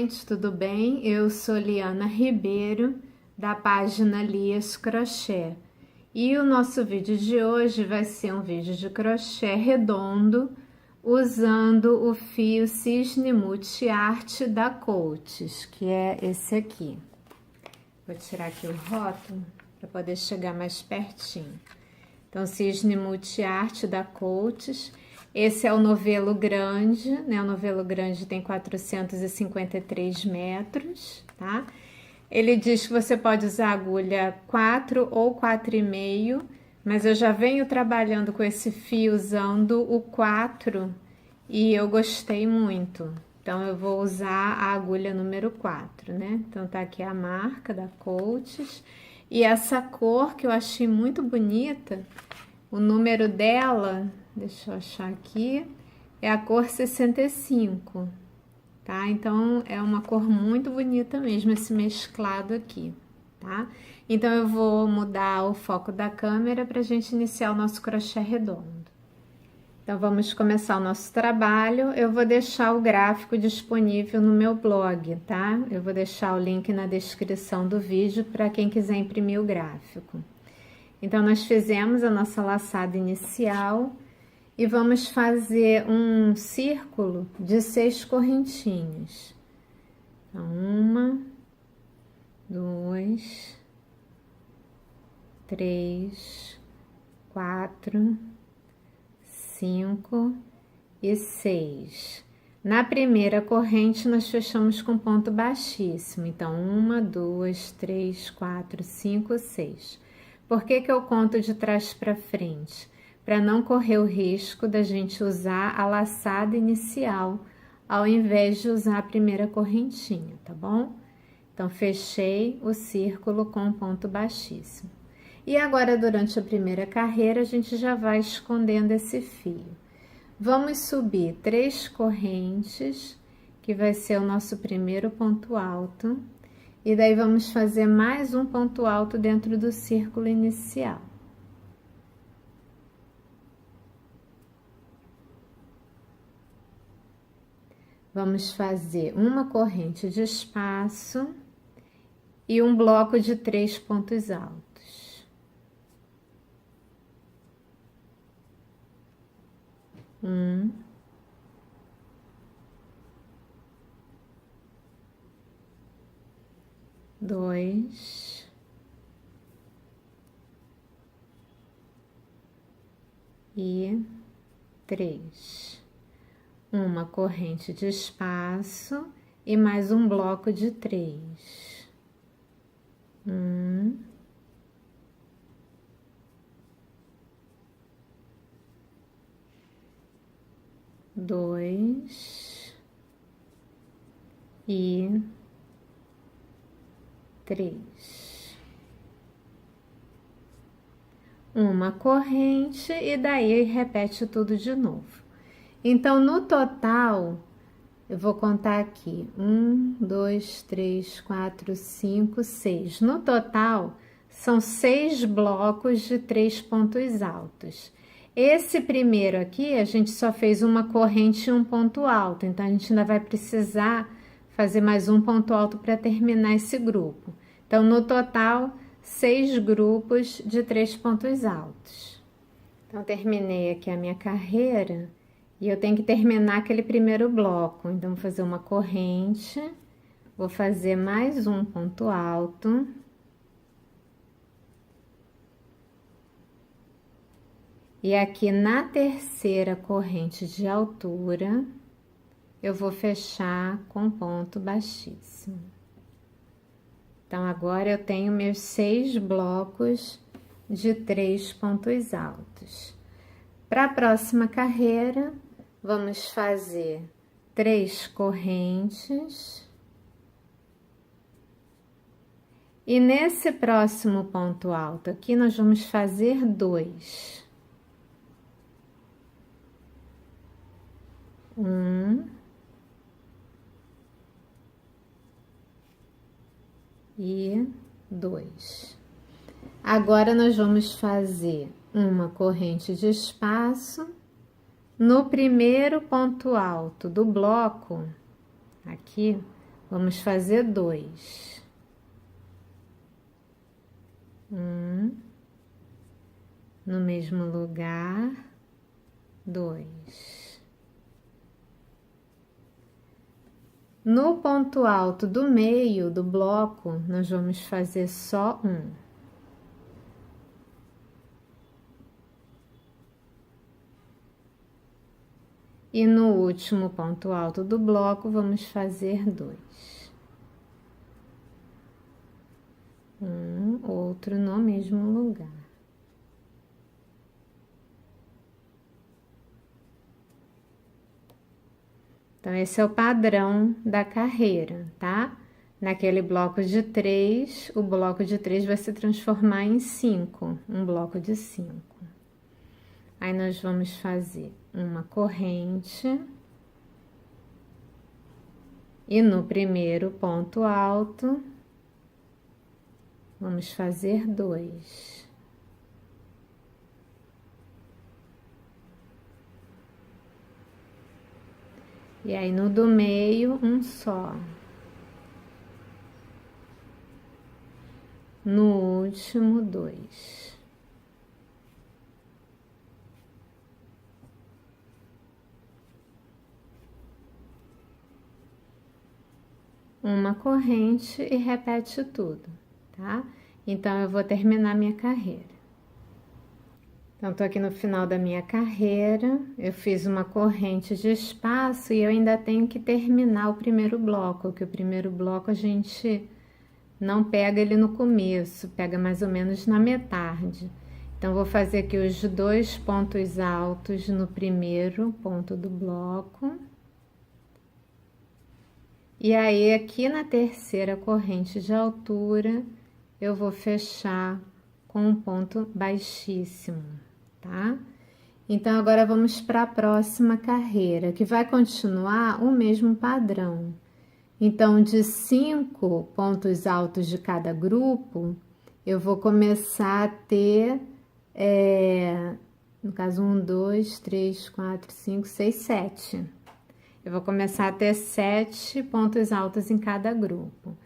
gente, tudo bem? Eu sou Liana Ribeiro, da página Lias Crochê. E o nosso vídeo de hoje vai ser um vídeo de crochê redondo, usando o fio Cisne Multi Arte da Coates, que é esse aqui. Vou tirar aqui o rótulo para poder chegar mais pertinho. Então, Cisne Multi Arte da Coates. Esse é o novelo grande, né? O novelo grande tem 453 metros, tá? Ele diz que você pode usar agulha 4 ou 4,5, mas eu já venho trabalhando com esse fio usando o 4 e eu gostei muito. Então, eu vou usar a agulha número 4, né? Então, tá aqui a marca da Coates. E essa cor que eu achei muito bonita, o número dela, deixa eu achar aqui, é a cor 65, tá? Então, é uma cor muito bonita mesmo, esse mesclado aqui, tá? Então, eu vou mudar o foco da câmera pra gente iniciar o nosso crochê redondo. Então, vamos começar o nosso trabalho. Eu vou deixar o gráfico disponível no meu blog, tá? Eu vou deixar o link na descrição do vídeo para quem quiser imprimir o gráfico. Então, nós fizemos a nossa laçada inicial e vamos fazer um círculo de 6 correntinhas. Então, 1, 2, 3, 4, 5 e 6. Na primeira corrente, nós fechamos com ponto baixíssimo. Então, 1, 2, 3, 4, 5, 6. Por que que eu conto de trás para frente? Para não correr o risco da gente usar a laçada inicial, ao invés de usar a primeira correntinha, tá bom? Então, fechei o círculo com ponto baixíssimo. E agora, durante a primeira carreira, a gente já vai escondendo esse fio. Vamos subir 3 correntes, que vai ser o nosso primeiro ponto alto. E daí, vamos fazer mais um ponto alto dentro do círculo inicial. Vamos fazer uma corrente de espaço e um bloco de 3 pontos altos. 1, 2, 3. Uma corrente de espaço e mais um bloco de 3. 1, 2 e 3. Uma corrente e daí repete tudo de novo. Então, no total, eu vou contar aqui, 1, 2, 3, 4, 5, 6. No total, são 6 blocos de 3 pontos altos. Esse primeiro aqui, a gente só fez uma corrente e um ponto alto, então a gente ainda vai precisar fazer mais um ponto alto para terminar esse grupo. Então, no total, 6 grupos de 3 pontos altos. Então, terminei aqui a minha carreira. E eu tenho que terminar aquele primeiro bloco, então, vou fazer uma corrente, vou fazer mais um ponto alto. E aqui na terceira corrente de altura, eu vou fechar com ponto baixíssimo. Então, agora eu tenho meus 6 blocos de 3 pontos altos. Para a próxima carreira, vamos fazer 3 correntes. E nesse próximo ponto alto aqui, nós vamos fazer 2. 1 e 2. Agora, nós vamos fazer uma corrente de espaço no primeiro ponto alto do bloco, aqui, Vamos fazer 2. 1, no mesmo lugar, 2. No ponto alto do meio do bloco, nós vamos fazer só 1. E no último ponto alto do bloco, vamos fazer 2. Outro no mesmo lugar. Então, esse é o padrão da carreira, tá? Naquele bloco de 3, o bloco de 3 vai se transformar em 5, um bloco de 5. Aí, nós vamos fazer uma corrente. E no primeiro ponto alto, vamos fazer 2. E aí, no do meio, um só. No último, 2. Uma corrente e repete tudo, tá? Então, eu vou terminar minha carreira. Então, tô aqui no final da minha carreira, eu fiz uma corrente de espaço e eu ainda tenho que terminar o primeiro bloco, que o primeiro bloco a gente não pega ele no começo, pega mais ou menos na metade. Então, vou fazer aqui os 2 pontos altos no primeiro ponto do bloco. E aí, aqui na terceira corrente de altura, eu vou fechar com um ponto baixíssimo, tá? Então, agora vamos para a próxima carreira, que vai continuar o mesmo padrão. Então, de 5 pontos altos de cada grupo, eu vou começar a ter, no caso, 1, 2, 3, 4, 5, 6, 7. Eu vou começar a ter 7 pontos altos em cada grupo.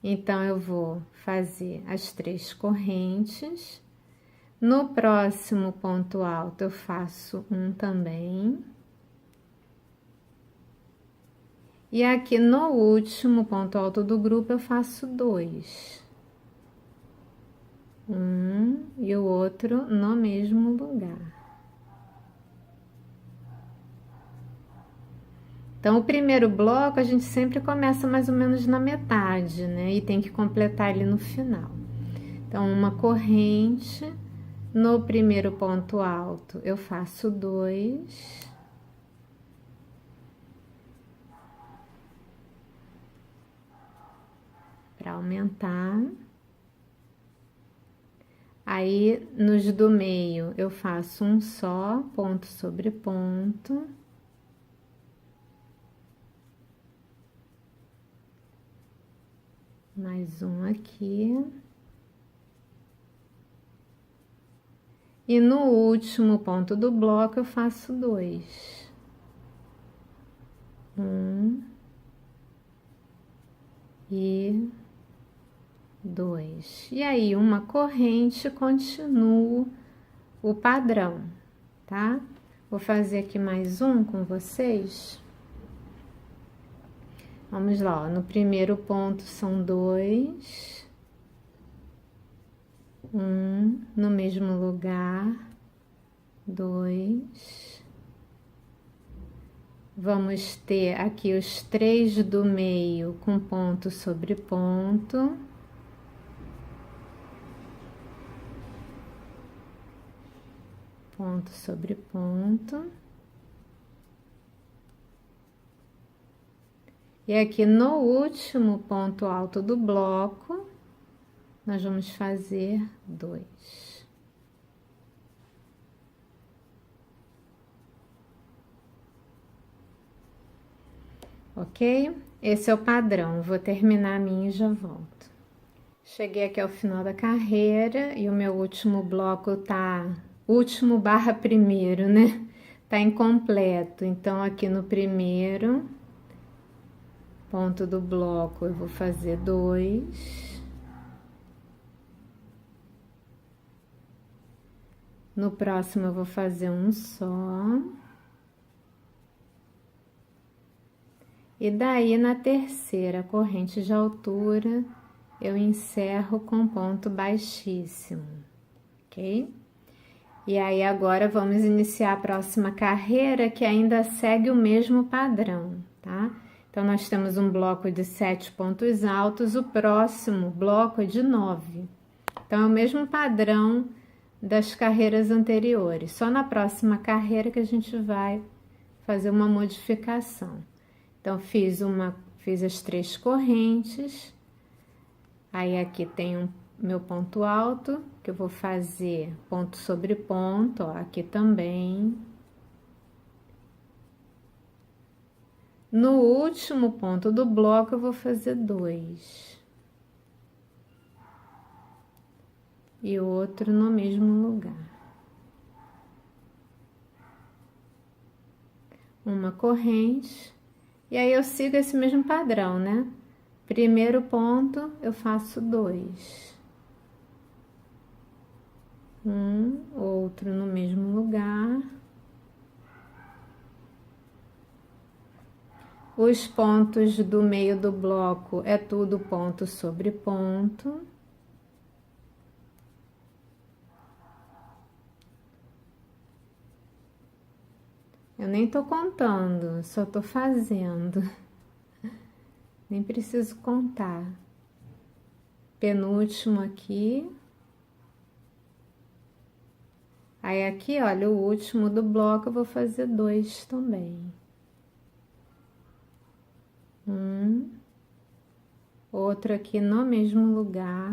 Então, eu vou fazer as 3 correntes. No próximo ponto alto, eu faço um também. E aqui no último ponto alto do grupo, eu faço 2. Um e o outro no mesmo lugar. Então, o primeiro bloco a gente sempre começa mais ou menos na metade, né? E tem que completar ele no final. Então, uma corrente, no primeiro ponto alto eu faço 2. Para aumentar. Aí, nos do meio eu faço um só, ponto sobre ponto. Mais um aqui. E no último ponto do bloco eu faço 2. 1 e 2. E aí, uma corrente, continuo o padrão, tá? Vou fazer aqui mais um com vocês. Vamos lá, ó. No primeiro ponto são 2. 1 no mesmo lugar, 2. Vamos ter aqui os 3 do meio com ponto sobre ponto. Ponto sobre ponto. E aqui no último ponto alto do bloco, nós vamos fazer 2. Ok? Esse é o padrão. Vou terminar a minha e já volto. Cheguei aqui ao final da carreira e o meu último bloco tá... Último barra primeiro, né? Tá incompleto. Então, aqui no primeiro... ponto do bloco eu vou fazer 2. No próximo eu vou fazer um só. E daí na terceira corrente de altura eu encerro com ponto baixíssimo, ok? E aí agora vamos iniciar a próxima carreira, que ainda segue o mesmo padrão, tá? Então nós temos um bloco de 7 pontos altos, o próximo bloco é de 9. Então é o mesmo padrão das carreiras anteriores, só na próxima carreira que a gente vai fazer uma modificação. Então fiz as 3 correntes. Aí aqui tem meu ponto alto, que eu vou fazer ponto sobre ponto, ó, aqui também. No último ponto do bloco eu vou fazer 2. E outro no mesmo lugar. Uma corrente. E aí eu sigo esse mesmo padrão, né? Primeiro ponto, eu faço 2. Outro no mesmo lugar. Os pontos do meio do bloco é tudo ponto sobre ponto. Eu nem tô contando, só tô fazendo. Nem preciso contar. Penúltimo aqui. Aí aqui, olha, o último do bloco eu vou fazer 2 também. Outro aqui no mesmo lugar.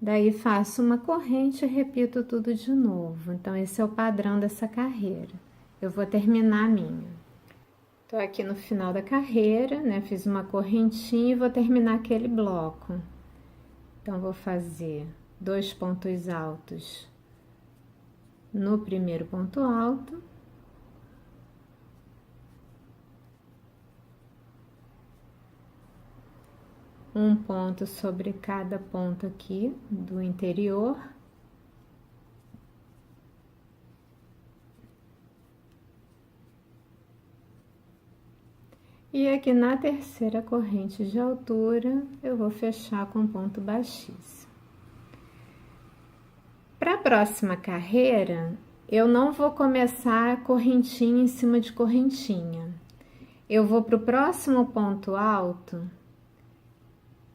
Daí faço uma corrente e repito tudo de novo. Então esse é o padrão dessa carreira. Eu vou terminar a minha. Tô aqui no final da carreira, né? Fiz uma correntinha e vou terminar aquele bloco. Então vou fazer 2 pontos altos no primeiro ponto alto. Um ponto sobre cada ponto aqui do interior. E aqui na terceira corrente de altura, eu vou fechar com ponto baixíssimo. Para a próxima carreira, eu não vou começar correntinha em cima de correntinha. Eu vou para o próximo ponto alto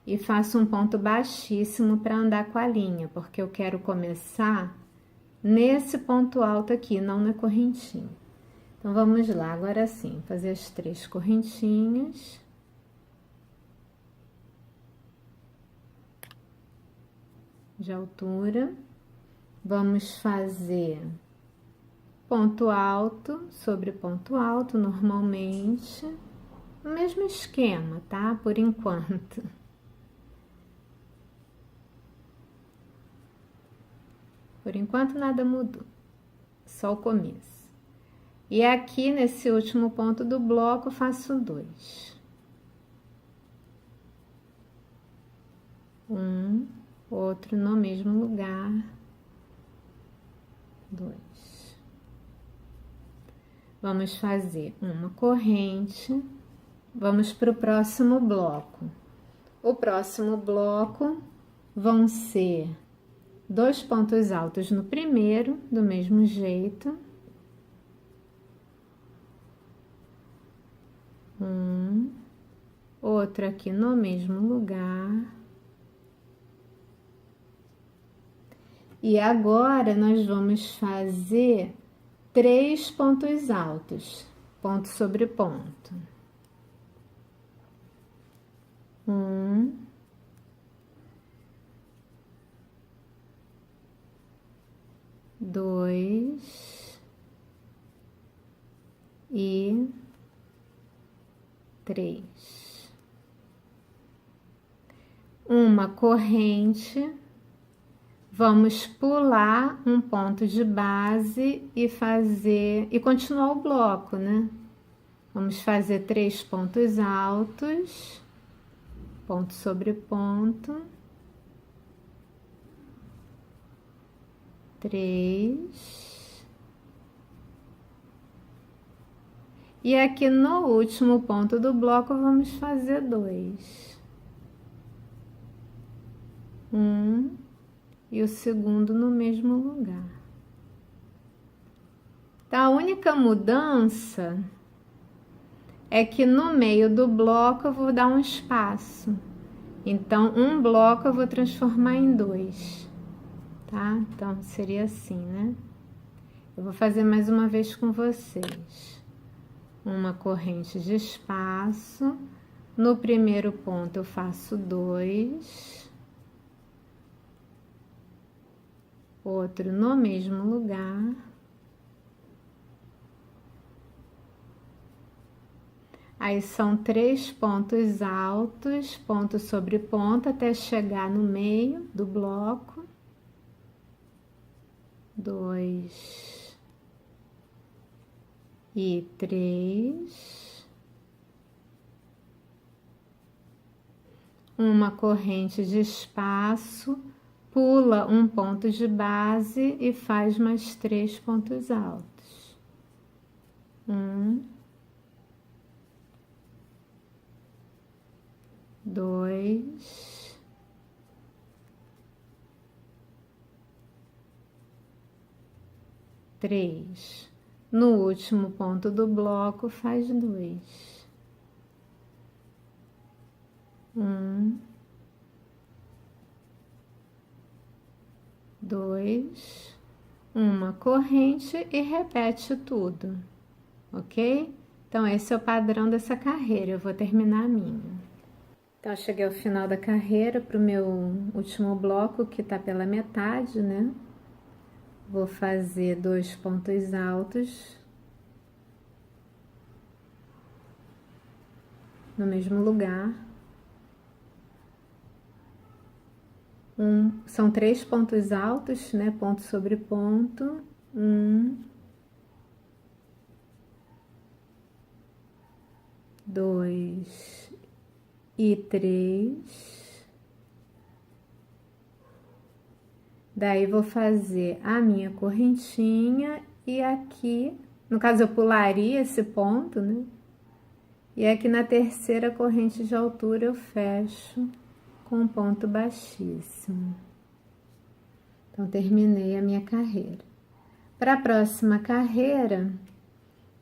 e faço um ponto baixíssimo para andar com a linha, porque eu quero começar nesse ponto alto aqui, não na correntinha. Então, vamos lá, agora sim, fazer as 3 correntinhas. De altura. Vamos fazer ponto alto sobre ponto alto, normalmente. O mesmo esquema, tá? Por enquanto. Por enquanto nada mudou, só o começo. E aqui nesse último ponto do bloco eu faço 2. Outro no mesmo lugar. 2. Vamos fazer uma corrente. Vamos para o próximo bloco. O próximo bloco vão ser 2 pontos altos no primeiro, do mesmo jeito. Outro aqui no mesmo lugar. E agora nós vamos fazer 3 pontos altos, ponto sobre ponto. 2 e 3. Uma corrente, vamos pular um ponto de base e continuar o bloco, né? Vamos fazer 3 pontos altos, ponto sobre ponto, 3, e aqui no último ponto do bloco vamos fazer 2, 1 e o segundo no mesmo lugar. Então, a única mudança é que no meio do bloco eu vou dar um espaço. Então, um bloco eu vou transformar em 2, tá? Então, seria assim, né? Eu vou fazer mais uma vez com vocês. Uma corrente de espaço. No primeiro ponto eu faço 2. Outro no mesmo lugar. Aí são 3 pontos altos, ponto sobre ponto, até chegar no meio do bloco. 2 e 3. Uma corrente de espaço, pula um ponto de base e faz mais 3 pontos altos. 1, 2, 3. No último ponto do bloco, faz 2. 1, 2, uma corrente e repete tudo, ok? Então, esse é o padrão dessa carreira. Eu vou terminar a minha. Então, eu cheguei ao final da carreira para o meu último bloco, que tá pela metade, né? Vou fazer 2 pontos altos no mesmo lugar. São 3 pontos altos, né? Ponto sobre ponto. 1, 2 e 3. Daí vou fazer a minha correntinha e aqui, no caso eu pularia esse ponto, né? E aqui na terceira corrente de altura eu fecho com um ponto baixíssimo. Então, terminei a minha carreira. Para a próxima carreira,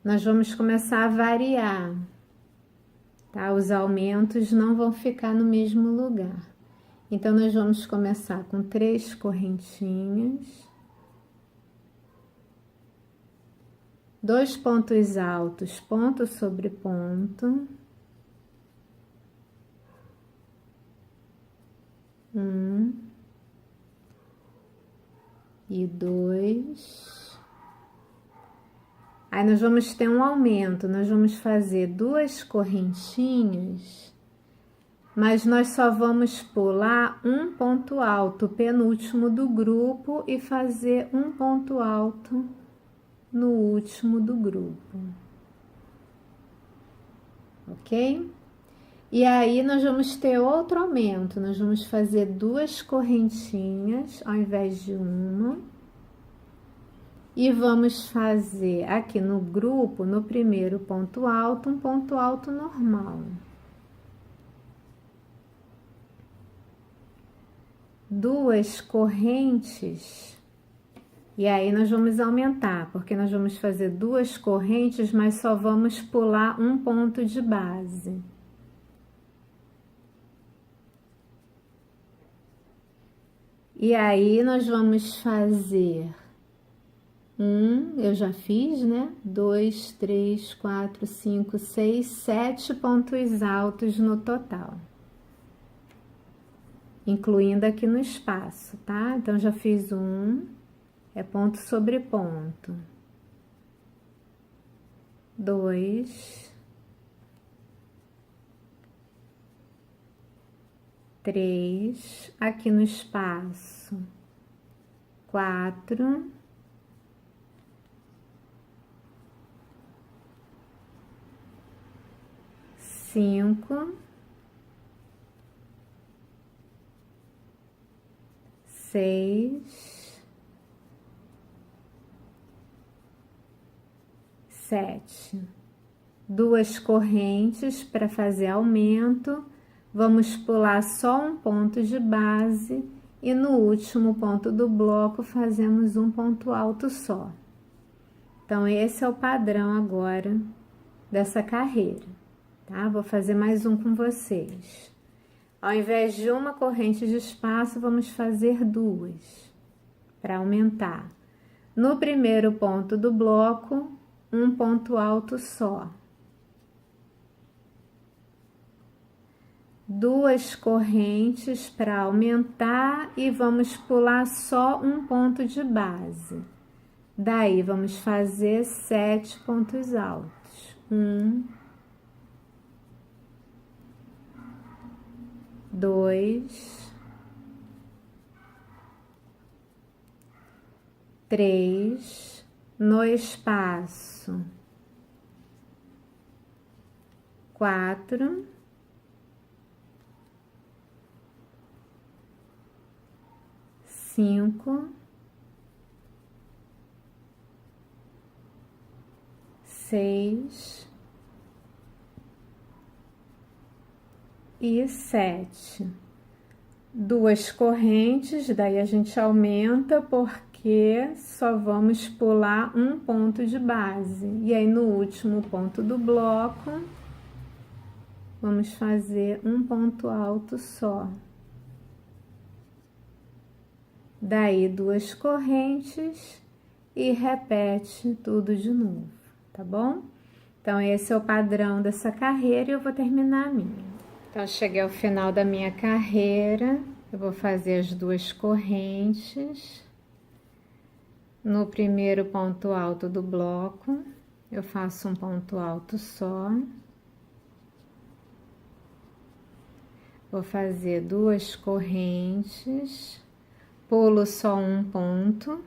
nós vamos começar a variar, tá? Os aumentos não vão ficar no mesmo lugar. Então, nós vamos começar com 3 correntinhas, 2 pontos altos, ponto sobre ponto, 1 e 2. Aí nós vamos ter um aumento, nós vamos fazer 2 correntinhas, mas nós só vamos pular um ponto alto, penúltimo do grupo, e fazer um ponto alto no último do grupo, ok? E aí nós vamos ter outro aumento, nós vamos fazer 2 correntinhas ao invés de uma, e vamos fazer aqui no grupo, no primeiro ponto alto, um ponto alto normal. 2 correntes, e aí nós vamos aumentar, porque nós vamos fazer 2 correntes, mas só vamos pular um ponto de base. E aí nós vamos fazer eu já fiz, né? 2, 3, 4, 5, 6, 7 pontos altos no total, incluindo aqui no espaço, tá? Então, já fiz é ponto sobre ponto. 2, 3, aqui no espaço, 4, 5, 6, 7. 2 correntes para fazer aumento. Vamos pular só um ponto de base e no último ponto do bloco fazemos um ponto alto só. Então, esse é o padrão agora dessa carreira, tá? Vou fazer mais um com vocês. Ao invés de uma corrente de espaço, vamos fazer 2 para aumentar. No primeiro ponto do bloco, um ponto alto só. 2 correntes para aumentar e vamos pular só um ponto de base. Daí, vamos fazer 7 pontos altos. 1, 2, 3, no espaço, 4, 5, 6 e 7. 2 correntes, daí a gente aumenta porque só vamos pular um ponto de base. E aí no último ponto do bloco, vamos fazer um ponto alto só. Daí 2 correntes e repete tudo de novo, tá bom? Então, esse é o padrão dessa carreira e eu vou terminar a minha. Então, cheguei ao final da minha carreira, eu vou fazer as 2 correntes. No primeiro ponto alto do bloco, eu faço um ponto alto só. Vou fazer 2 correntes, pulo só um ponto.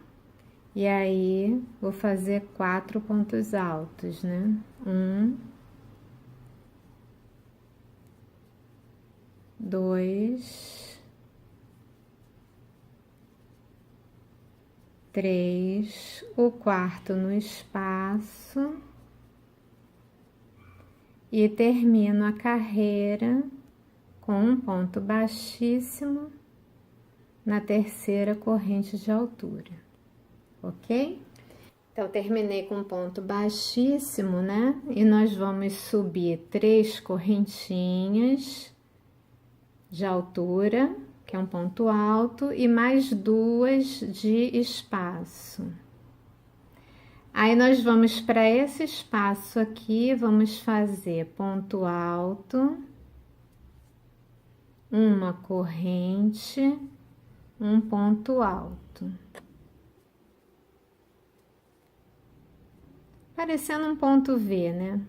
E aí, vou fazer 4 pontos altos, né? 1, 2, 3, o quarto no espaço. E termino a carreira com um ponto baixíssimo na terceira corrente de altura. Ok? Então, terminei com um ponto baixíssimo, né? E nós vamos subir 3 correntinhas de altura, que é um ponto alto, e mais 2 de espaço. Aí, nós vamos para esse espaço aqui, vamos fazer ponto alto, uma corrente, um ponto alto. Parecendo um ponto V, né?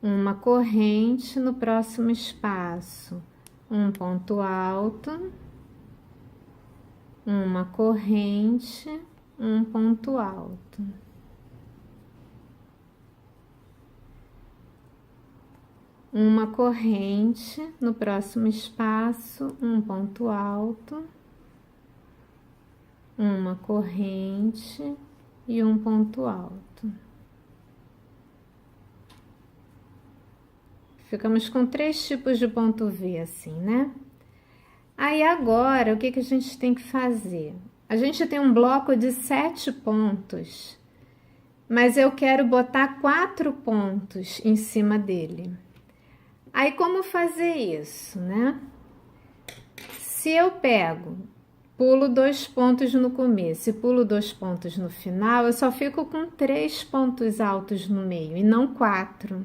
Uma corrente no próximo espaço, um ponto alto, uma corrente, um ponto alto. Uma corrente no próximo espaço, um ponto alto, uma corrente e um ponto alto. Ficamos com 3 tipos de ponto V, assim, né? Aí, agora, o que a gente tem que fazer? A gente tem um bloco de 7 pontos, mas eu quero botar 4 pontos em cima dele. Aí, como fazer isso, né? Se eu pulo 2 pontos no começo e pulo 2 pontos no final, eu só fico com 3 pontos altos no meio e não 4.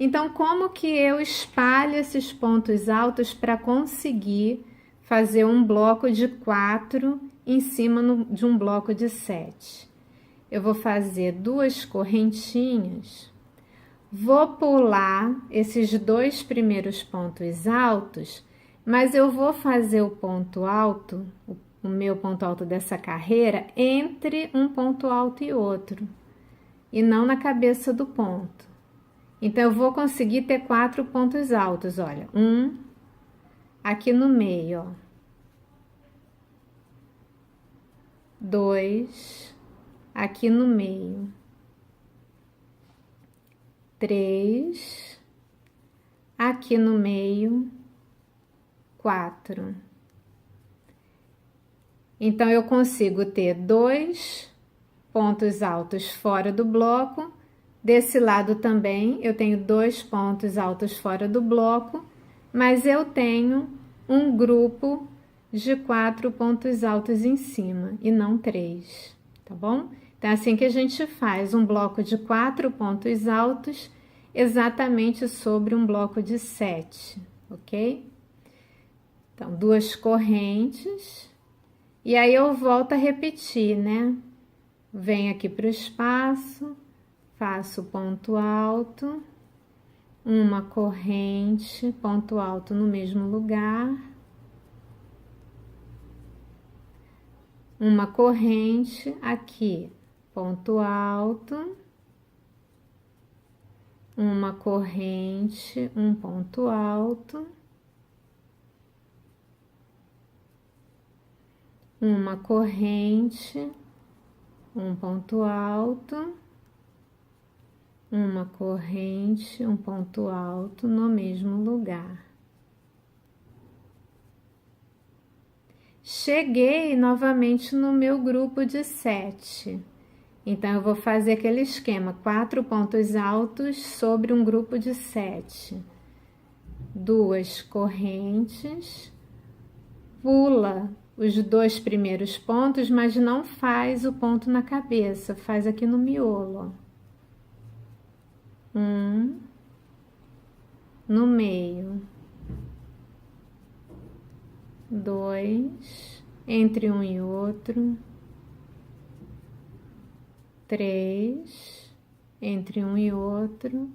Então, como que eu espalho esses pontos altos para conseguir fazer um bloco de 4 em cima de um bloco de 7? Eu vou fazer 2 correntinhas, vou pular esses 2 primeiros pontos altos, mas eu vou fazer o ponto alto, o meu ponto alto dessa carreira, entre um ponto alto e outro, e não na cabeça do ponto. Então, eu vou conseguir ter 4 pontos altos, olha. Um aqui no meio, ó. 2 aqui no meio. 3 aqui no meio. 4. Então, eu consigo ter 2 pontos altos fora do bloco. Desse lado também, eu tenho 2 pontos altos fora do bloco, mas eu tenho um grupo de 4 pontos altos em cima, e não 3, tá bom? Então, é assim que a gente faz um bloco de 4 pontos altos, exatamente sobre um bloco de 7, ok? Então, 2 correntes, e aí eu volto a repetir, né? Venho aqui para o espaço, faço ponto alto, uma corrente, ponto alto no mesmo lugar, uma corrente aqui, ponto alto, uma corrente, um ponto alto, uma corrente, um ponto alto, uma corrente, um ponto alto no mesmo lugar. Cheguei novamente no meu grupo de 7. Então, eu vou fazer aquele esquema, 4 pontos altos sobre um grupo de 7. 2 correntes, pula os 2 primeiros pontos, mas não faz o ponto na cabeça, faz aqui no miolo, ó. 1 no meio, 2 entre um e outro, 3 entre um e outro,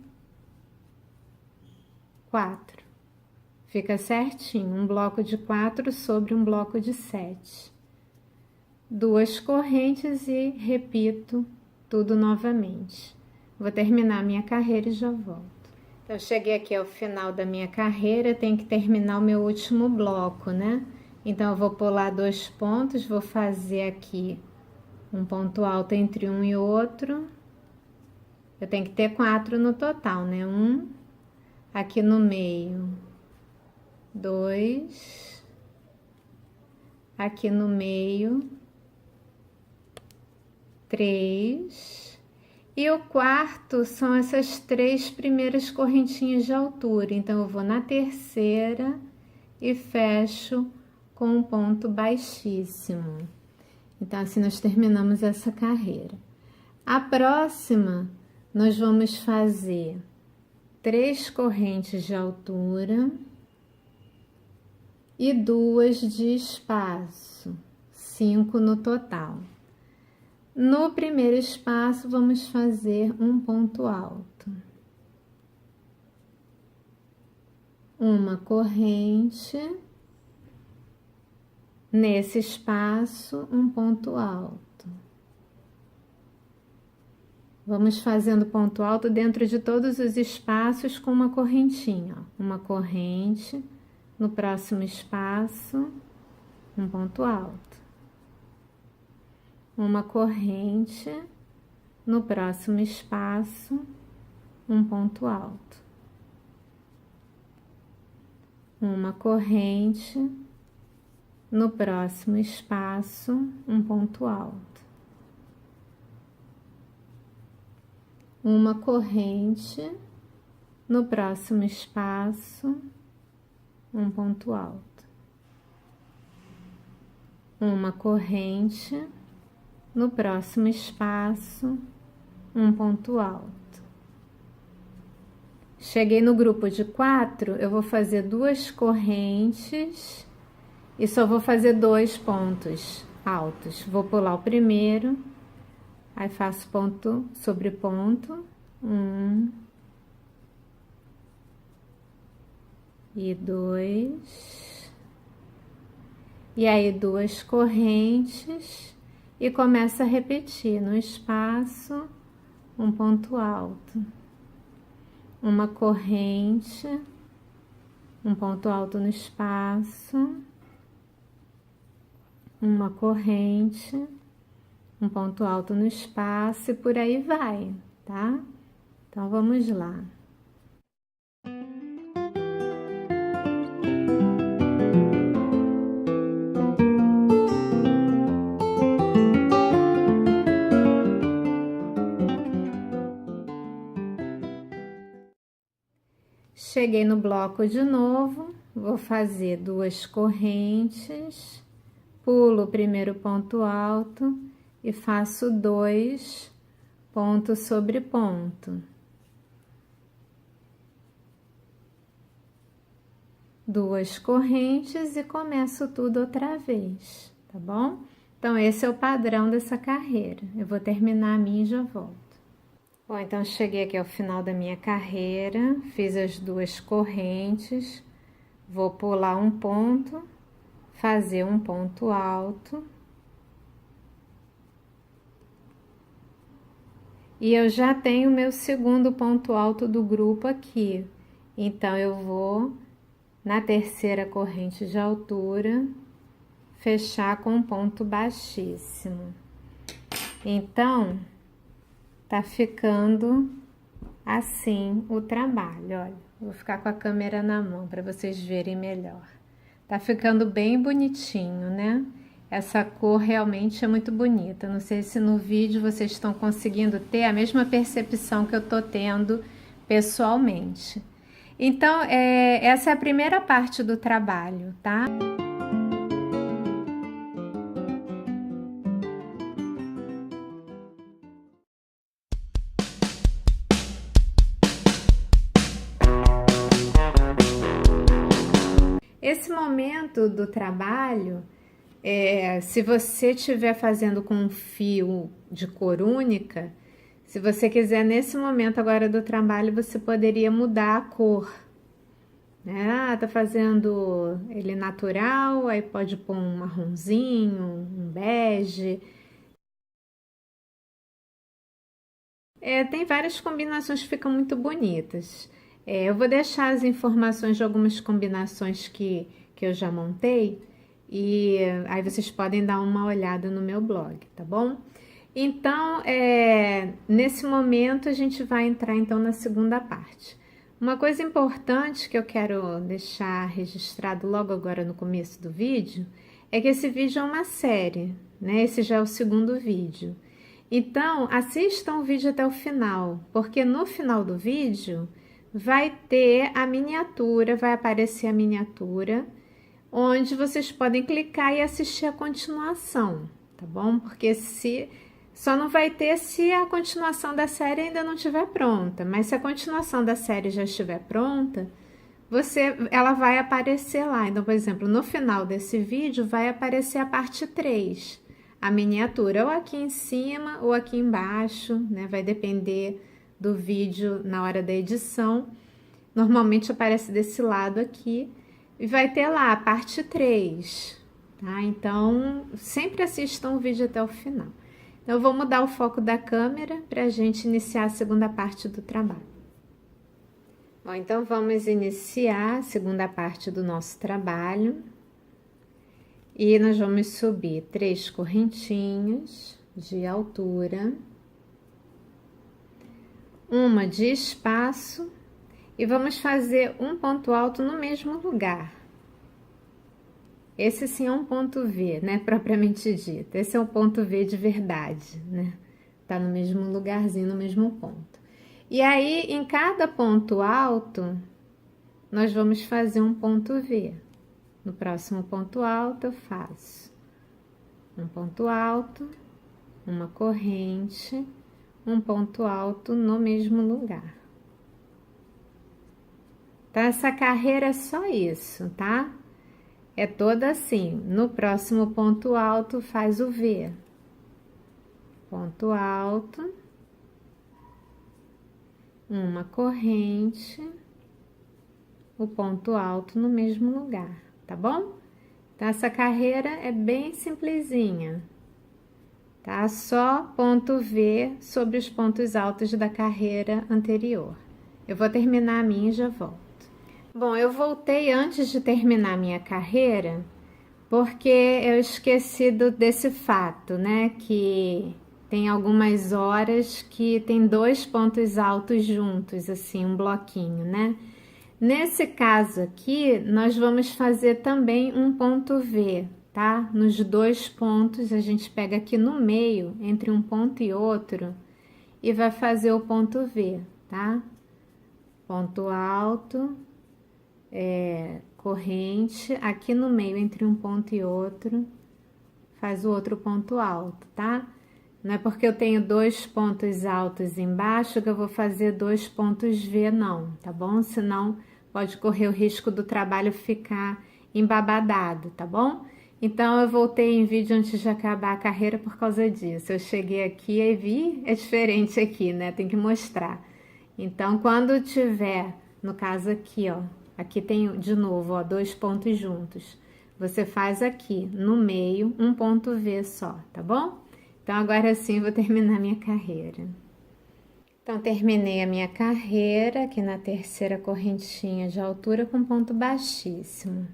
4. Fica certinho, um bloco de 4 sobre um bloco de 7. 2 correntes e repito tudo novamente. Vou terminar minha carreira e já volto. Então, cheguei aqui ao final da minha carreira, tenho que terminar o meu último bloco, né? Então, eu vou pular 2 pontos, vou fazer aqui um ponto alto entre um e outro. Eu tenho que ter 4 no total, né? 1 aqui no meio, 2 aqui no meio, 3. E o quarto são essas 3 primeiras correntinhas de altura. Então, eu vou na terceira e fecho com um ponto baixíssimo. Então, assim nós terminamos essa carreira. A próxima, nós vamos fazer 3 correntes de altura e 2 de espaço, 5 no total. No primeiro espaço, vamos fazer um ponto alto, uma corrente, nesse espaço, um ponto alto. Vamos fazendo ponto alto dentro de todos os espaços com uma correntinha, ó. Uma corrente, no próximo espaço, um ponto alto. Uma corrente, no próximo espaço, um ponto alto. Uma corrente, no próximo espaço, um ponto alto. Uma corrente, no próximo espaço, um ponto alto. Uma corrente, no próximo espaço, um ponto alto. Cheguei no grupo de 4, eu vou fazer 2 correntes e só vou fazer 2 pontos altos. Vou pular o primeiro, aí faço ponto sobre ponto, 1 e 2, e aí 2 correntes. E começa a repetir no espaço um ponto alto. uma corrente, um ponto alto no espaço, uma corrente, um ponto alto no espaço e por aí vai, tá? Então vamos lá. Cheguei no bloco de novo, vou fazer 2 correntes, pulo o primeiro ponto alto e faço 2 ponto sobre ponto. 2 correntes e começo tudo outra vez, tá bom? Então, esse é o padrão dessa carreira. Eu vou terminar a minha e já volto. Bom, então cheguei aqui ao final da minha carreira, fiz as 2 correntes, vou pular um ponto, fazer um ponto alto. E eu já tenho meu segundo ponto alto do grupo aqui. Então, eu vou na terceira corrente de altura, fechar com um ponto baixíssimo. Então, tá ficando assim o trabalho, olha. Vou ficar com a câmera na mão para vocês verem melhor. Tá ficando bem bonitinho, né? Essa cor realmente é muito bonita. Não sei se no vídeo vocês estão conseguindo ter a mesma percepção que eu tô tendo pessoalmente. Então, essa é a primeira parte do trabalho, tá? Esse momento do trabalho, se você estiver fazendo com um fio de cor única, se você quiser nesse momento agora do trabalho, você poderia mudar a cor. Né? Ah, tá fazendo ele natural, aí pode pôr um marronzinho, um bege. Tem várias combinações que ficam muito bonitas. Eu vou deixar as informações de algumas combinações que eu já montei e aí vocês podem dar uma olhada no meu blog, tá bom? Então, nesse momento a gente vai entrar então na segunda parte. Uma coisa importante que eu quero deixar registrado logo agora no começo do vídeo é que esse vídeo é uma série, né? Esse já é o segundo vídeo. Então, assistam o vídeo até o final, porque no final do vídeo vai ter a miniatura, vai aparecer a miniatura, onde vocês podem clicar e assistir a continuação, tá bom? Porque só não vai ter se a continuação da série ainda não estiver pronta, mas se a continuação da série já estiver pronta, ela vai aparecer lá. Então, por exemplo, no final desse vídeo vai aparecer a parte 3, a miniatura, ou aqui em cima ou aqui embaixo, né? Vai depender do vídeo na hora da edição. Normalmente aparece desse lado aqui e vai ter lá a parte 3, tá? Então, sempre assistam o vídeo até o final. Então, eu vou mudar o foco da câmera para a gente iniciar a segunda parte do trabalho. Bom, então vamos iniciar a segunda parte do nosso trabalho. E nós vamos subir 3 correntinhas de altura, uma de espaço e vamos fazer um ponto alto no mesmo lugar. Esse sim é um ponto V, né, propriamente dito. Esse é um ponto V de verdade, né? Tá no mesmo lugarzinho, no mesmo ponto. E aí, em cada ponto alto, nós vamos fazer um ponto V. No próximo ponto alto, eu faço um ponto alto, uma corrente, um ponto alto no mesmo lugar. Então, essa carreira é só isso, tá? É toda assim. No próximo ponto alto, faz o V. Ponto alto, uma corrente, o ponto alto no mesmo lugar, tá bom? Então, essa carreira é bem simplesinha, tá? Só ponto V sobre os pontos altos da carreira anterior. Eu vou terminar a minha e já volto. Bom, eu voltei antes de terminar a minha carreira, porque eu esqueci desse fato, né? Que tem algumas horas que tem dois pontos altos juntos, assim, um bloquinho, né? Nesse caso aqui, nós vamos fazer também um ponto V, tá? Nos dois pontos, a gente pega aqui no meio, entre um ponto e outro, e vai fazer o ponto V, tá? Ponto alto, corrente, aqui no meio, entre um ponto e outro, faz o outro ponto alto, tá? Não é porque eu tenho dois pontos altos embaixo que eu vou fazer dois pontos V, não, tá bom? Senão pode correr o risco do trabalho ficar embabadado, tá bom? Então eu voltei em vídeo antes de acabar a carreira por causa disso. Eu cheguei aqui e vi, é diferente aqui, né? Tem que mostrar. Então quando tiver, no caso aqui, ó, aqui tem de novo, ó, dois pontos juntos. Você faz aqui no meio um ponto V só, tá bom? Então, agora sim, vou terminar minha carreira. Então, terminei a minha carreira aqui na terceira correntinha de altura com ponto baixíssimo.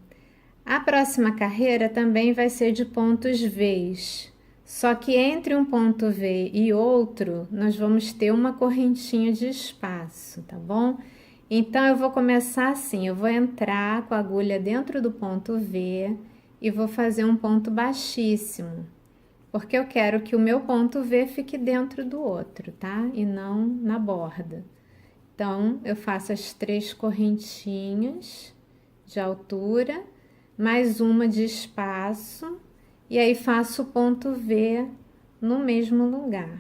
A próxima carreira também vai ser de pontos Vs, só que entre um ponto V e outro, nós vamos ter uma correntinha de espaço, tá bom? Então, eu vou começar assim, eu vou entrar com a agulha dentro do ponto V e vou fazer um ponto baixíssimo. Porque eu quero que o meu ponto V fique dentro do outro, tá? E não na borda. Então, eu faço as 3 correntinhas de altura, mais uma de espaço, e aí faço o ponto V no mesmo lugar.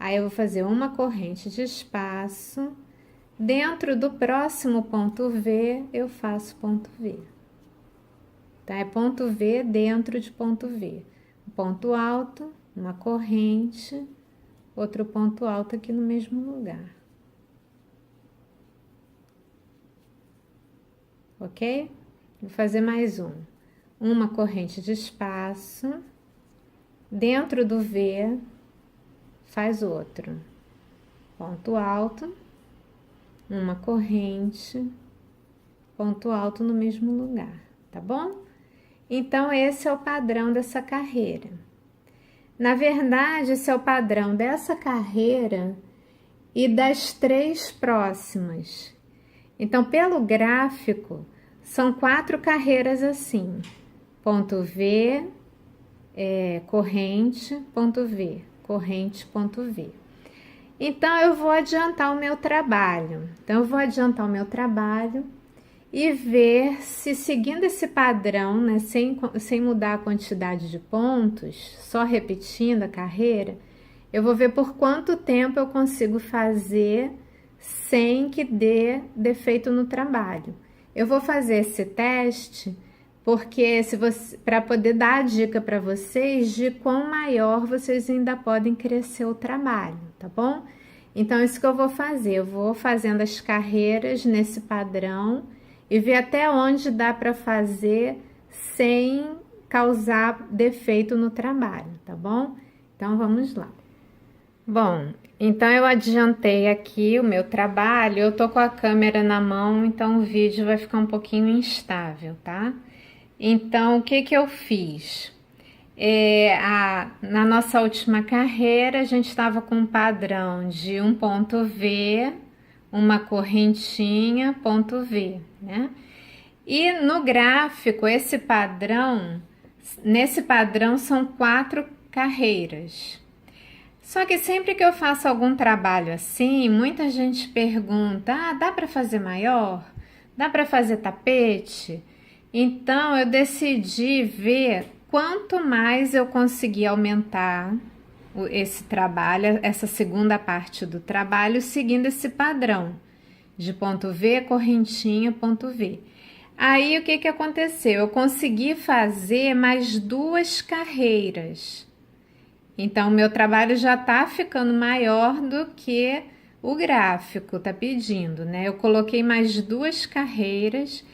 Aí, eu vou fazer uma corrente de espaço. Dentro do próximo ponto V, eu faço ponto V. Tá? É ponto V dentro de ponto V. Um ponto alto, uma corrente, outro ponto alto aqui no mesmo lugar. Ok? Vou fazer mais um. Uma corrente de espaço. Dentro do V, faz outro. Ponto alto, uma corrente, ponto alto no mesmo lugar, tá bom? Então, esse é o padrão dessa carreira. Na verdade, esse é o padrão dessa carreira e das 3 próximas. Então, pelo gráfico, são 4 carreiras assim. Ponto V, corrente, ponto V, corrente, ponto V. Então, eu vou adiantar o meu trabalho. Então, eu vou adiantar o meu trabalho e ver se, seguindo esse padrão, né, sem mudar a quantidade de pontos, só repetindo a carreira, eu vou ver por quanto tempo eu consigo fazer sem que dê defeito no trabalho. Eu vou fazer esse teste porque para poder dar a dica para vocês de quão maior vocês ainda podem crescer o trabalho, tá bom? Então, isso que eu vou fazer, eu vou fazendo as carreiras nesse padrão e ver até onde dá para fazer sem causar defeito no trabalho, tá bom? Então, vamos lá. Bom, então eu adiantei aqui o meu trabalho, eu tô com a câmera na mão, então o vídeo vai ficar um pouquinho instável, tá? Então, o que eu fiz? Na nossa última carreira, a gente estava com um padrão de um ponto V, uma correntinha, ponto V, né? E no gráfico, nesse padrão são 4 carreiras. Só que sempre que eu faço algum trabalho assim, muita gente pergunta, dá para fazer maior? Dá para fazer tapete? Então, eu decidi ver quanto mais eu conseguir aumentar esse trabalho, essa segunda parte do trabalho, seguindo esse padrão de ponto V, correntinha, ponto V. Aí, o que aconteceu? Eu consegui fazer mais 2 carreiras. Então, o meu trabalho já tá ficando maior do que o gráfico tá pedindo, né? Eu coloquei mais 2 carreiras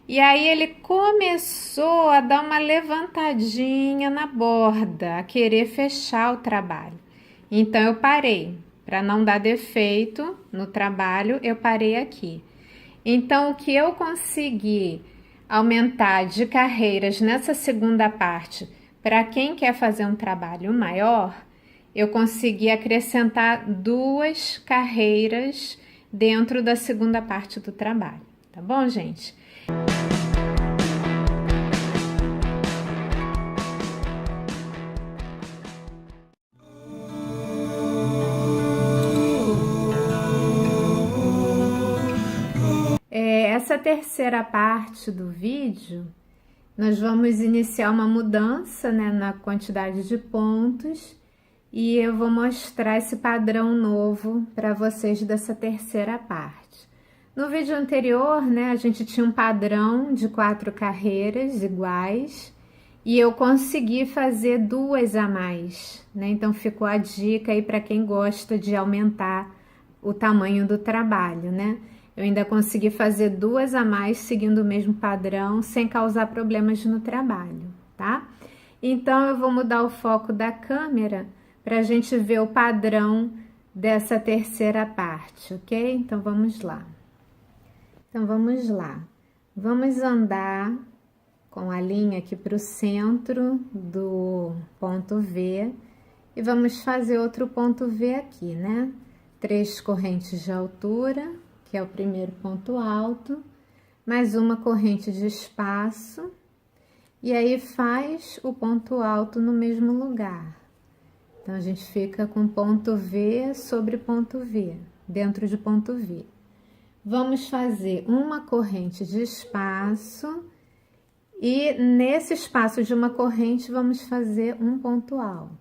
e aí ele começou a dar uma levantadinha na borda, a querer fechar o trabalho. Então eu parei, para não dar defeito no trabalho, eu parei aqui. Então o que eu consegui aumentar de carreiras nessa segunda parte, para quem quer fazer um trabalho maior, eu consegui acrescentar 2 carreiras dentro da segunda parte do trabalho, tá bom, gente? Essa terceira parte do vídeo, nós vamos iniciar uma mudança, né, na quantidade de pontos e eu vou mostrar esse padrão novo para vocês dessa terceira parte. No vídeo anterior, né, a gente tinha um padrão de 4 carreiras iguais e eu consegui fazer 2 a mais, né? Então ficou a dica aí para quem gosta de aumentar o tamanho do trabalho, né? Eu ainda consegui fazer 2 a mais seguindo o mesmo padrão, sem causar problemas no trabalho, tá? Então, eu vou mudar o foco da câmera para a gente ver o padrão dessa terceira parte, ok? Então, vamos lá. Vamos andar com a linha aqui para o centro do ponto V e vamos fazer outro ponto V aqui, né? 3 correntes de altura, que é o primeiro ponto alto, mais uma corrente de espaço, e aí faz o ponto alto no mesmo lugar. Então, a gente fica com ponto V sobre ponto V, dentro de ponto V. Vamos fazer uma corrente de espaço, e nesse espaço de uma corrente, vamos fazer um ponto alto.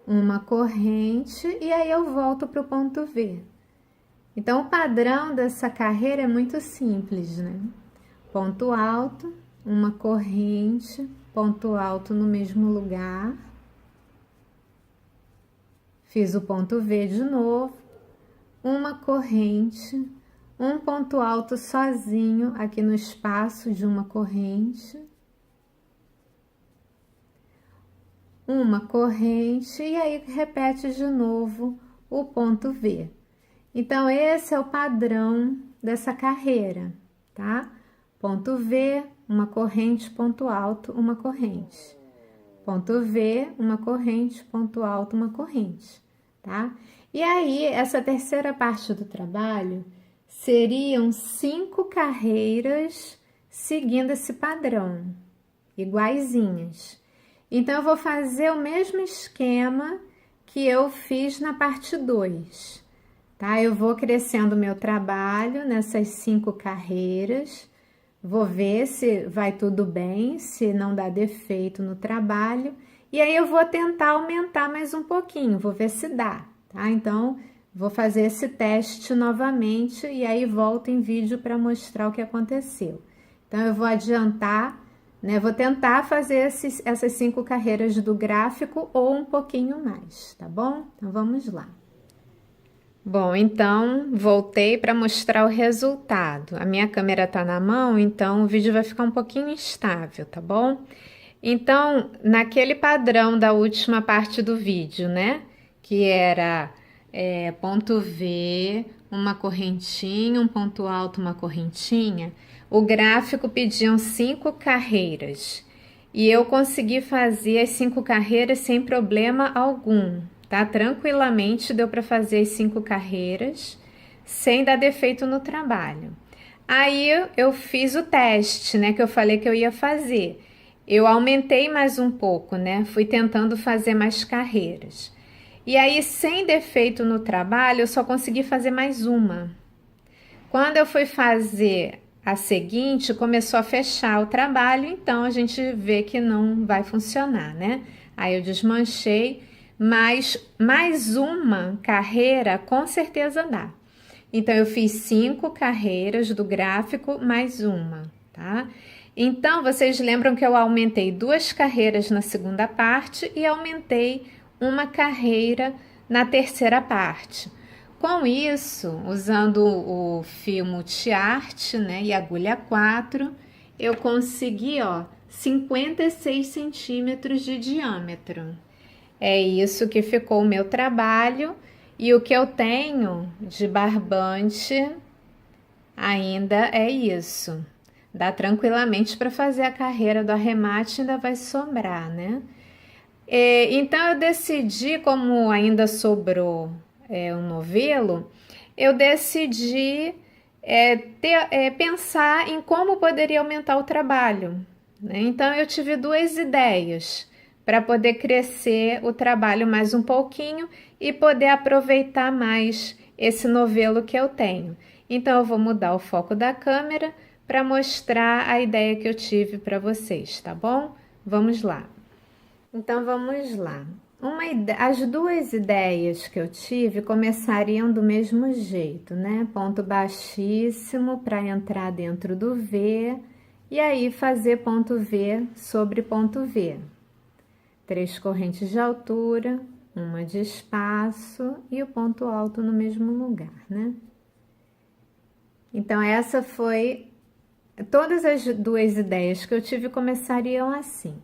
Uma corrente e aí eu volto para o ponto V. Então, o padrão dessa carreira é muito simples, né? Ponto alto, uma corrente, ponto alto no mesmo lugar. Fiz o ponto V de novo, uma corrente, um ponto alto sozinho aqui no espaço de uma corrente. Uma corrente e aí repete de novo o ponto V. Então, esse é o padrão dessa carreira, tá? Ponto V, uma corrente, ponto alto, uma corrente. Ponto V, uma corrente, ponto alto, uma corrente, tá? E aí, essa terceira parte do trabalho seriam 5 carreiras seguindo esse padrão, iguaizinhas. Então, eu vou fazer o mesmo esquema que eu fiz na parte 2, tá? Eu vou crescendo o meu trabalho nessas 5 carreiras, vou ver se vai tudo bem, se não dá defeito no trabalho, e aí eu vou tentar aumentar mais um pouquinho, vou ver se dá, tá? Então, vou fazer esse teste novamente e aí volto em vídeo para mostrar o que aconteceu. Então, eu vou adiantar, né? Vou tentar fazer essas 5 carreiras do gráfico ou um pouquinho mais, tá bom? Então, vamos lá. Bom, então, voltei para mostrar o resultado. A minha câmera tá na mão, então o vídeo vai ficar um pouquinho instável, tá bom? Então, naquele padrão da última parte do vídeo, né? Que era ponto V, uma correntinha, um ponto alto, uma correntinha. O gráfico pediam 5 carreiras e eu consegui fazer as 5 carreiras sem problema algum, tá? Tranquilamente deu para fazer as 5 carreiras sem dar defeito no trabalho. Aí eu fiz o teste, né, que eu falei que eu ia fazer. Eu aumentei mais um pouco, né? Fui tentando fazer mais carreiras. E aí, sem defeito no trabalho, eu só consegui fazer mais uma. Quando eu fui fazer a seguinte, começou a fechar o trabalho, então a gente vê que não vai funcionar, né? Aí eu desmanchei, mas mais uma carreira com certeza dá. Então, eu fiz 5 carreiras do gráfico mais uma, tá? Então, vocês lembram que eu aumentei 2 carreiras na segunda parte e aumentei uma carreira na terceira parte. Com isso, usando o fio multi-arte, né, e agulha 4, eu consegui, ó, 56 centímetros de diâmetro. É isso que ficou o meu trabalho, e o que eu tenho de barbante ainda é isso. Dá tranquilamente para fazer a carreira do arremate, ainda vai sobrar, né? Então eu decidi, como ainda sobrou um novelo, eu decidi pensar em como poderia aumentar o trabalho, né? Então eu tive duas ideias para poder crescer o trabalho mais um pouquinho e poder aproveitar mais esse novelo que eu tenho. Então eu vou mudar o foco da câmera para mostrar a ideia que eu tive para vocês, tá bom? Vamos lá. Então vamos lá. As duas ideias que eu tive começariam do mesmo jeito, né? Ponto baixíssimo para entrar dentro do V e aí fazer ponto V sobre ponto V. 3 correntes de altura, uma de espaço e o ponto alto no mesmo lugar, né? Então essa foi... Todas as duas ideias que eu tive começariam assim.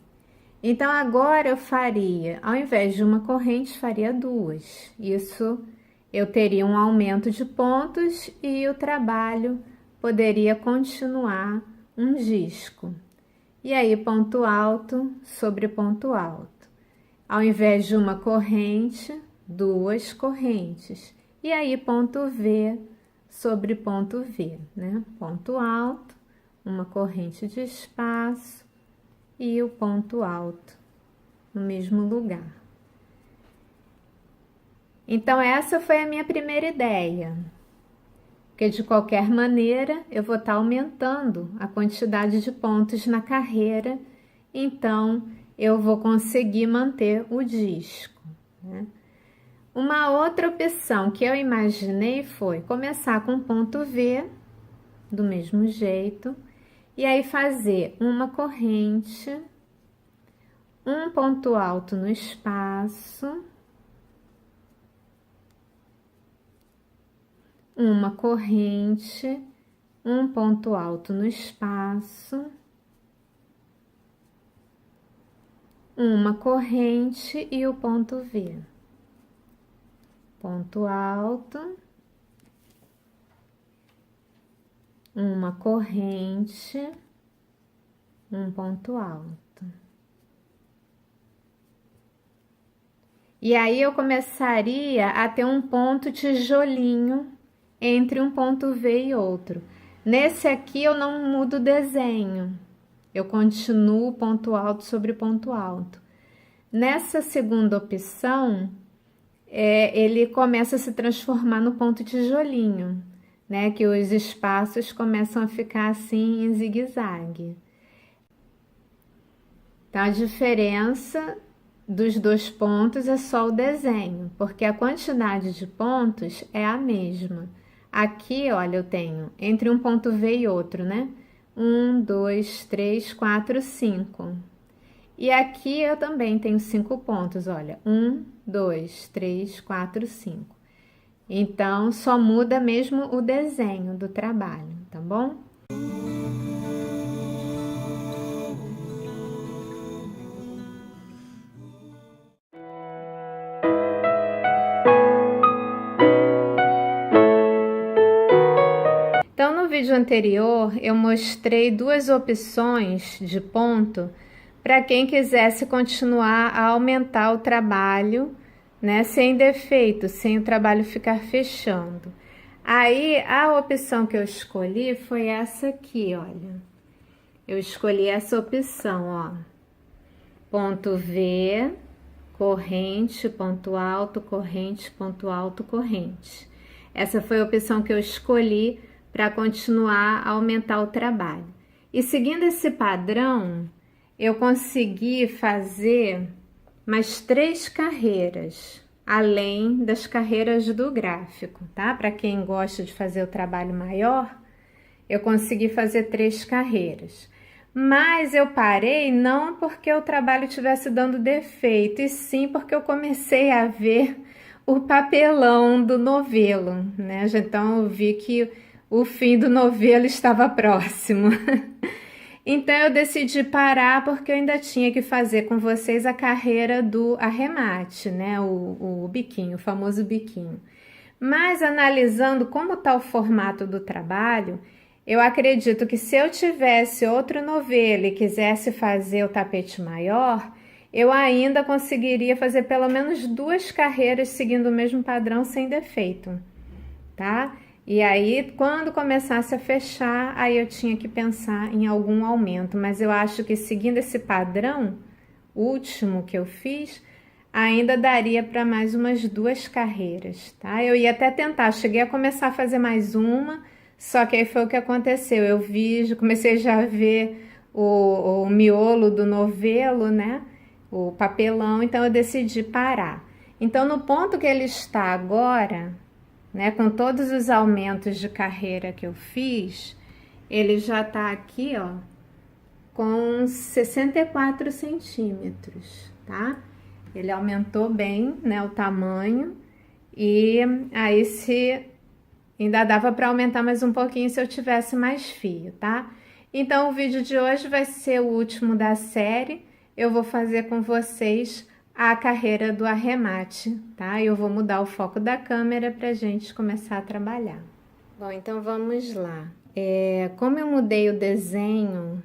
Então agora eu faria, ao invés de uma corrente, faria duas. Isso eu teria um aumento de pontos e o trabalho poderia continuar um disco. E aí ponto alto sobre ponto alto. Ao invés de uma corrente, duas correntes. E aí ponto V sobre ponto V, né? Ponto alto, uma corrente de espaço e o ponto alto no mesmo lugar. Então essa foi a minha primeira ideia, porque de qualquer maneira eu vou estar aumentando a quantidade de pontos na carreira, então eu vou conseguir manter o disco, né? Uma outra opção que eu imaginei foi começar com ponto V, do mesmo jeito, e aí fazer uma corrente, um ponto alto no espaço, uma corrente, um ponto alto no espaço, uma corrente e o ponto V. Ponto alto, uma corrente, um ponto alto. E aí eu começaria a ter um ponto tijolinho entre um ponto V e outro. Nesse aqui eu não mudo o desenho, eu continuo ponto alto sobre ponto alto. Nessa segunda opção, ele começa a se transformar no ponto tijolinho, né? Que os espaços começam a ficar assim em zigue-zague. Então a diferença dos dois pontos é só o desenho, porque a quantidade de pontos é a mesma. Aqui, olha, eu tenho entre um ponto V e outro, né? 1, 2, 3, 4, 5. E aqui eu também tenho 5 pontos, olha. 1, 2, 3, 4, 5. Então, só muda mesmo o desenho do trabalho, tá bom? Então, no vídeo anterior, eu mostrei duas opções de ponto para quem quisesse continuar a aumentar o trabalho, né, sem defeito, sem o trabalho ficar fechando. Aí, a opção que eu escolhi foi essa aqui, olha. Eu escolhi essa opção, ó. Ponto V, corrente, ponto alto, corrente, ponto alto, corrente. Essa foi a opção que eu escolhi para continuar a aumentar o trabalho. E seguindo esse padrão, eu consegui fazer mais 3 carreiras, além das carreiras do gráfico, tá? Para quem gosta de fazer o trabalho maior, eu consegui fazer 3 carreiras. Mas eu parei não porque o trabalho estivesse dando defeito, e sim porque eu comecei a ver o papelão do novelo, né? Então eu vi que o fim do novelo estava próximo. Então eu decidi parar porque eu ainda tinha que fazer com vocês a carreira do arremate, né? O biquinho, o famoso biquinho. Mas analisando como está o formato do trabalho, eu acredito que se eu tivesse outro novelo e quisesse fazer o tapete maior, eu ainda conseguiria fazer pelo menos 2 carreiras seguindo o mesmo padrão sem defeito, tá? E aí, quando começasse a fechar, aí eu tinha que pensar em algum aumento, mas eu acho que seguindo esse padrão último que eu fiz, ainda daria para mais umas 2 carreiras, tá? Eu ia até tentar, cheguei a começar a fazer mais uma, só que aí foi o que aconteceu, eu vi, comecei já a ver o miolo do novelo, né? O papelão, então eu decidi parar. Então, no ponto que ele está agora, né, com todos os aumentos de carreira que eu fiz, ele já está aqui, ó, com 64 centímetros, tá? Ele aumentou bem, né, o tamanho, e aí se ainda dava para aumentar mais um pouquinho se eu tivesse mais fio, tá? Então o vídeo de hoje vai ser o último da série. Eu vou fazer com vocês a carreira do arremate, tá? Eu vou mudar o foco da câmera pra gente começar a trabalhar. Bom, então vamos lá. Como eu mudei o desenho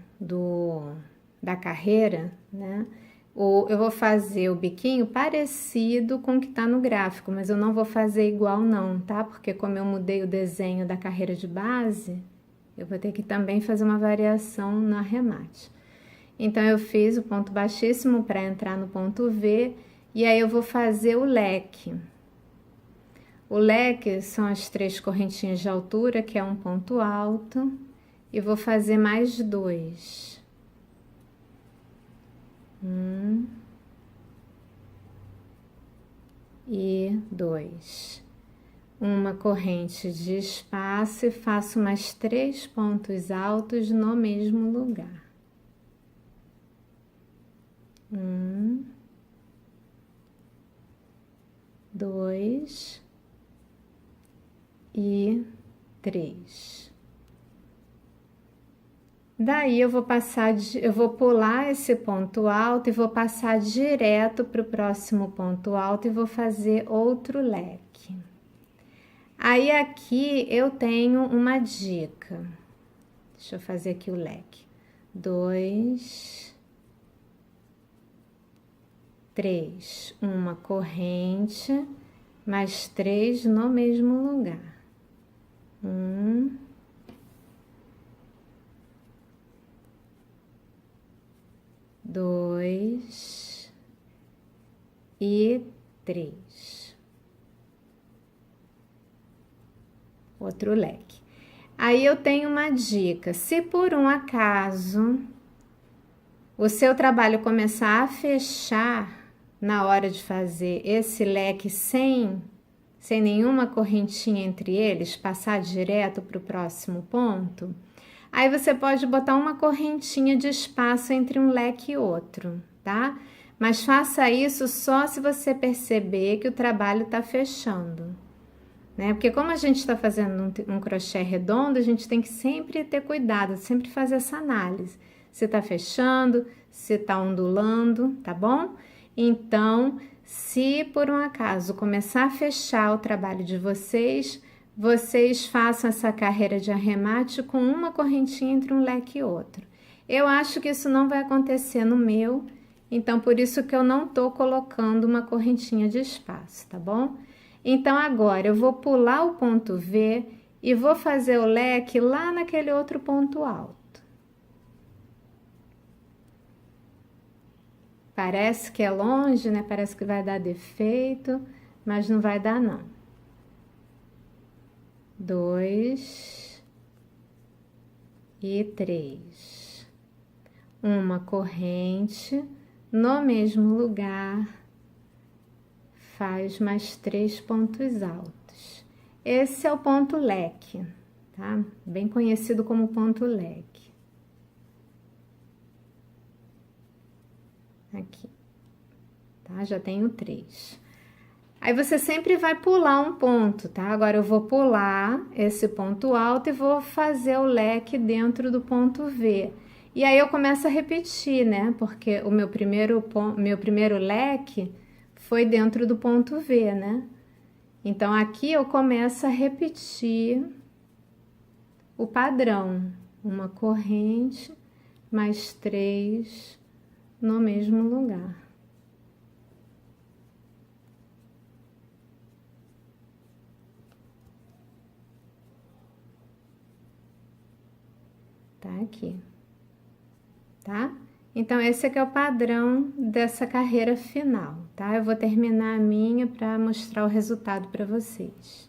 da carreira, né? Eu vou fazer o biquinho parecido com o que tá no gráfico, mas eu não vou fazer igual não, tá? Porque como eu mudei o desenho da carreira de base, eu vou ter que também fazer uma variação no arremate. Então, eu fiz o ponto baixíssimo para entrar no ponto V, e aí eu vou fazer o leque. O leque são as 3 correntinhas de altura, que é um ponto alto, e vou fazer mais 2. 1 e 2. Uma corrente de espaço e faço mais 3 pontos altos no mesmo lugar. 1, 2 e 3. Daí eu vou pular esse ponto alto e vou passar direto para o próximo ponto alto e vou fazer outro leque. Aí aqui eu tenho uma dica. Deixa eu fazer aqui o leque. 2, 3, uma corrente, mais 3 no mesmo lugar. 1, 2 e 3. Outro leque. Aí eu tenho uma dica. Se por um acaso o seu trabalho começar a fechar na hora de fazer esse leque sem nenhuma correntinha entre eles, passar direto para o próximo ponto, aí você pode botar uma correntinha de espaço entre um leque e outro, tá? Mas faça isso só se você perceber que o trabalho está fechando, né? Porque como a gente está fazendo um crochê redondo, a gente tem que sempre ter cuidado, sempre fazer essa análise. Se está fechando, se está ondulando, tá bom? Então, se por um acaso começar a fechar o trabalho de vocês, vocês façam essa carreira de arremate com uma correntinha entre um leque e outro. Eu acho que isso não vai acontecer no meu, então por isso que eu não tô colocando uma correntinha de espaço, tá bom? Então agora eu vou pular o ponto V e vou fazer o leque lá naquele outro ponto alto. Parece que é longe, né? Parece que vai dar defeito, mas não vai dar não. 2 e 3. Uma corrente no mesmo lugar, faz mais 3 pontos altos. Esse é o ponto leque, tá? Bem conhecido como ponto leque. Aqui, tá? Já tenho 3. Aí você sempre vai pular um ponto, tá? Agora eu vou pular esse ponto alto e vou fazer o leque dentro do ponto V. E aí eu começo a repetir, né? Porque o meu primeiro leque foi dentro do ponto V, né? Então aqui eu começo a repetir o padrão, uma corrente mais 3 no mesmo lugar. Tá aqui, tá? Então esse aqui é o padrão dessa carreira final, tá? Eu vou terminar a minha para mostrar o resultado para vocês.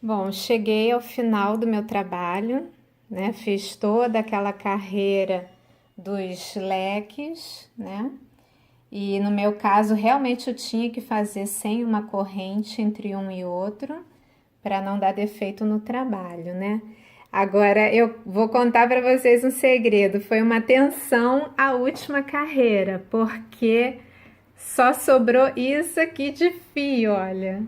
Bom, cheguei ao final do meu trabalho, né? Fiz toda aquela carreira dos leques, né? E no meu caso, realmente eu tinha que fazer sem uma corrente entre um e outro, para não dar defeito no trabalho, né? Agora eu vou contar para vocês um segredo. Foi uma tensão a última carreira, porque só sobrou isso aqui de fio, olha.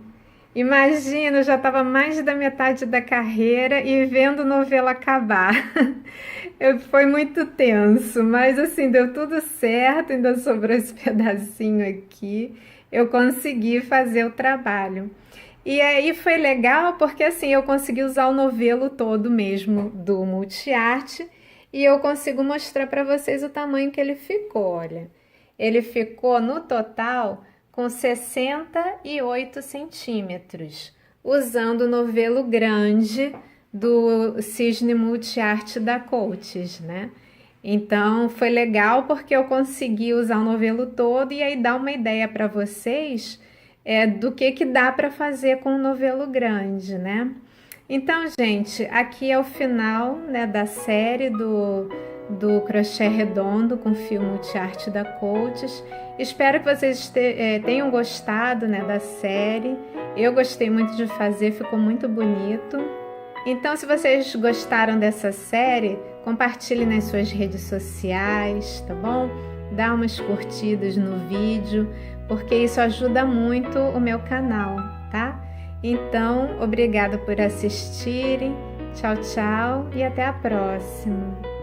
Imagina, eu já estava mais da metade da carreira e vendo novela acabar. Foi muito tenso, mas assim, deu tudo certo, ainda sobrou esse pedacinho aqui. Eu consegui fazer o trabalho. E aí foi legal porque assim, eu consegui usar o novelo todo mesmo do Multiarte e eu consigo mostrar para vocês o tamanho que ele ficou, olha. Ele ficou no total com 68 centímetros, usando o novelo grande do Cisne Multiarte da Coates, né? Então foi legal porque eu consegui usar o novelo todo e aí dar uma ideia para vocês do que dá para fazer com um novelo grande, né? Então, gente, aqui é o final, né, da série do crochê redondo com fio multiarte da Coates. Espero que vocês tenham gostado, né, da série. Eu gostei muito de fazer, ficou muito bonito. Então, se vocês gostaram dessa série, compartilhe nas suas redes sociais, tá bom? Dá umas curtidas no vídeo, porque isso ajuda muito o meu canal, tá? Então, obrigada por assistirem. Tchau, tchau e até a próxima!